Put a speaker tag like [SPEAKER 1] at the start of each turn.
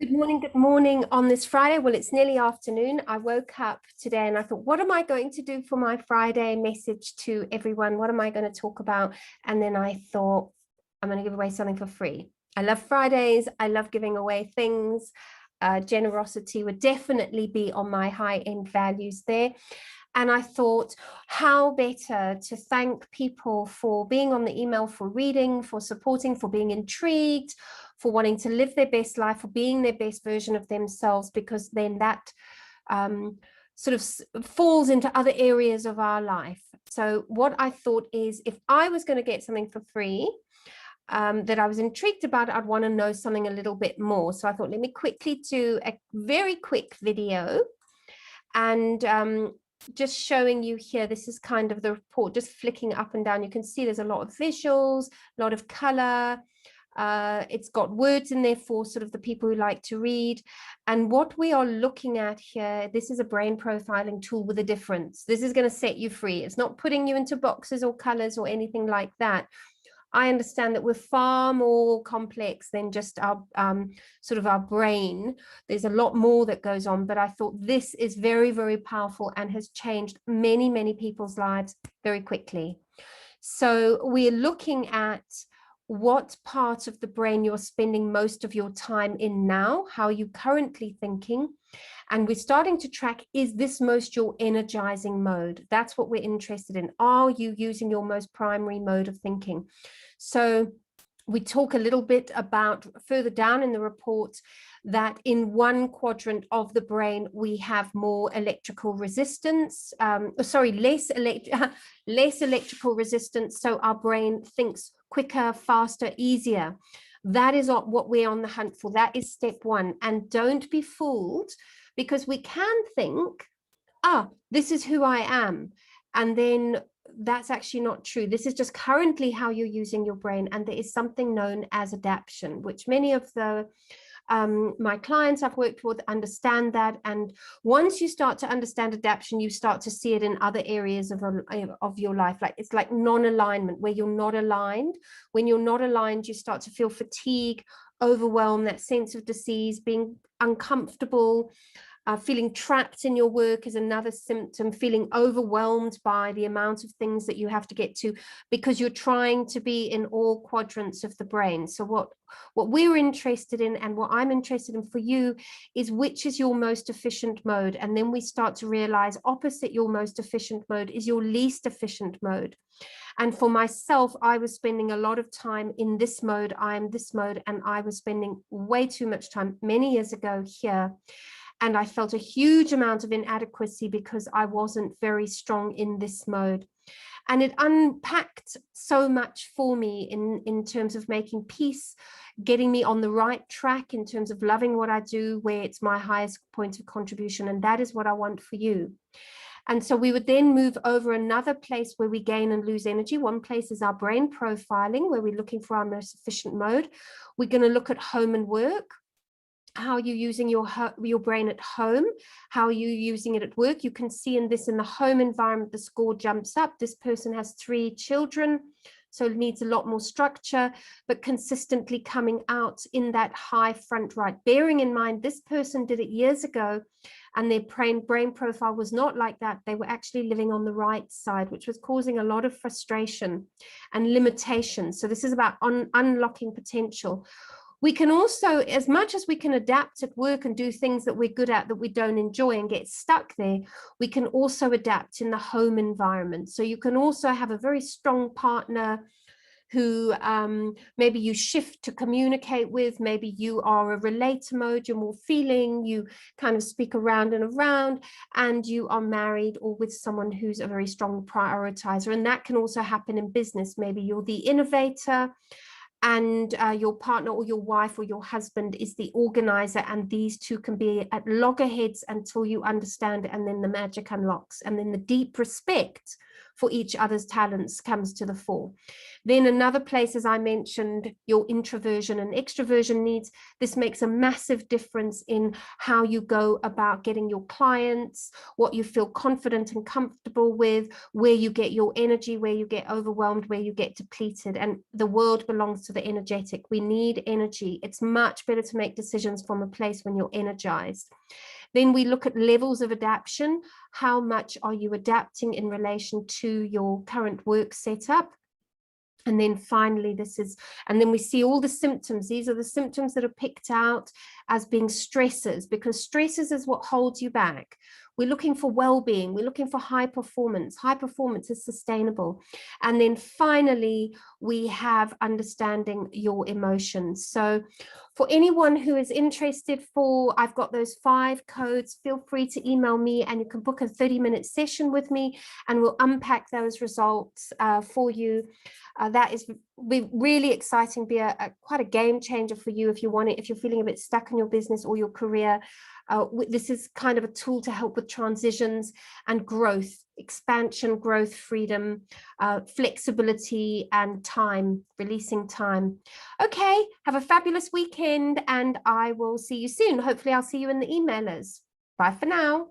[SPEAKER 1] Good morning on this Friday. Well, it's nearly afternoon. I woke up today and I thought, what am I going to do for my Friday message to everyone? What am I going to talk about? And then I thought, I'm going to give away something for free. I love Fridays. I love giving away things. Generosity would definitely be on my high-end values there. And I thought, how better to thank people for being on the email, for reading, for supporting, for being intrigued, for wanting to live their best life, for being their best version of themselves, because then that sort of falls into other areas of our life. So what I thought is, if I was going to get something for free, that I was intrigued about, I'd want to know something a little bit more. So I thought, let me quickly do a very quick video and just showing you here. This is kind of the report, just flicking up and down. You can see there's a lot of visuals, a lot of color. It's got words in there for sort of the people who like to read. And what we are looking at here, this is a brain profiling tool with a difference. This is going to set you free. It's not putting you into boxes or colors or anything like that. I understand that we're far more complex than just our sort of our brain. There's a lot more that goes on, but I thought this is very, very powerful and has changed many, many people's lives very quickly. So we're looking at what part of the brain you're spending most of your time in now, how are you currently thinking? And we're starting to track, is this most your energizing mode? That's what we're interested in. Are you using your most primary mode of thinking? So we talk a little bit about further down in the report that in one quadrant of the brain, we have more electrical resistance, less electrical resistance. So our brain thinks quicker, faster, easier. That is what we're on the hunt for. That is step one. And don't be fooled, because we can think, this is who I am. And then that's actually not true. This is just currently how you're using your brain. And there is something known as adaptation, which many of the my clients I've worked with understand that. And once you start to understand adaptation, you start to see it in other areas of your life. Like it's like non-alignment, where you're not aligned. When you're not aligned, you start to feel fatigue, overwhelm, that sense of disease, being uncomfortable. Feeling trapped in your work is another symptom, feeling overwhelmed by the amount of things that you have to get to because you're trying to be in all quadrants of the brain. So what we're interested in, and what I'm interested in for you, is which is your most efficient mode. And then we start to realize opposite your most efficient mode is your least efficient mode. And for myself, I was spending a lot of time in this mode. I am this mode, and I was spending way too much time many years ago here. And I felt a huge amount of inadequacy because I wasn't very strong in this mode. And it unpacked so much for me in terms of making peace, getting me on the right track in terms of loving what I do, where it's my highest point of contribution. And that is what I want for you. And so we would then move over another place where we gain and lose energy. One place is our brain profiling, where we're looking for our most efficient mode. We're going to look at home and work. How are you using your brain at home? How are you using it at work? You can see in the home environment, the score jumps up. This person has 3 children, so it needs a lot more structure, but consistently coming out in that high front right. Bearing in mind, this person did it years ago, and their brain profile was not like that. They were actually living on the right side, which was causing a lot of frustration and limitation. So this is about unlocking potential. We can also, as much as we can adapt at work and do things that we're good at that we don't enjoy and get stuck there, we can also adapt in the home environment. So you can also have a very strong partner who maybe you shift to communicate with. Maybe you are a relator mode, you're more feeling, you kind of speak around and around, and you are married or with someone who's a very strong prioritizer. And that can also happen in business. Maybe you're the innovator, and your partner or your wife or your husband is the organizer, and these two can be at loggerheads until you understand it, and then the magic unlocks. And then the deep respect for each other's talents comes to the fore. Then another place, as I mentioned, your introversion and extroversion needs. This makes a massive difference in how you go about getting your clients, what you feel confident and comfortable with, where you get your energy, where you get overwhelmed, where you get depleted. And the world belongs to the energetic. We need energy. It's much better to make decisions from a place when you're energized. Then we look at levels of adaptation. How much are you adapting in relation to your current work setup? And then finally, and then we see all the symptoms. These are the symptoms that are picked out as being stressors, because stressors is what holds you back. We're looking for well-being. We're looking for high performance. High performance is sustainable. And then finally, we have understanding your emotions. So for anyone who is interested I've got those 5 codes, feel free to email me and you can book a 30-minute session with me and we'll unpack those results for you. That is be really exciting, be quite a game changer for you if you want it, if you're feeling a bit stuck in your business or your career. This is kind of a tool to help with transitions and growth, expansion, growth, freedom, flexibility, and time, releasing time. Okay, have a fabulous weekend and I will see you soon. Hopefully I'll see you in the emailers. Bye for now.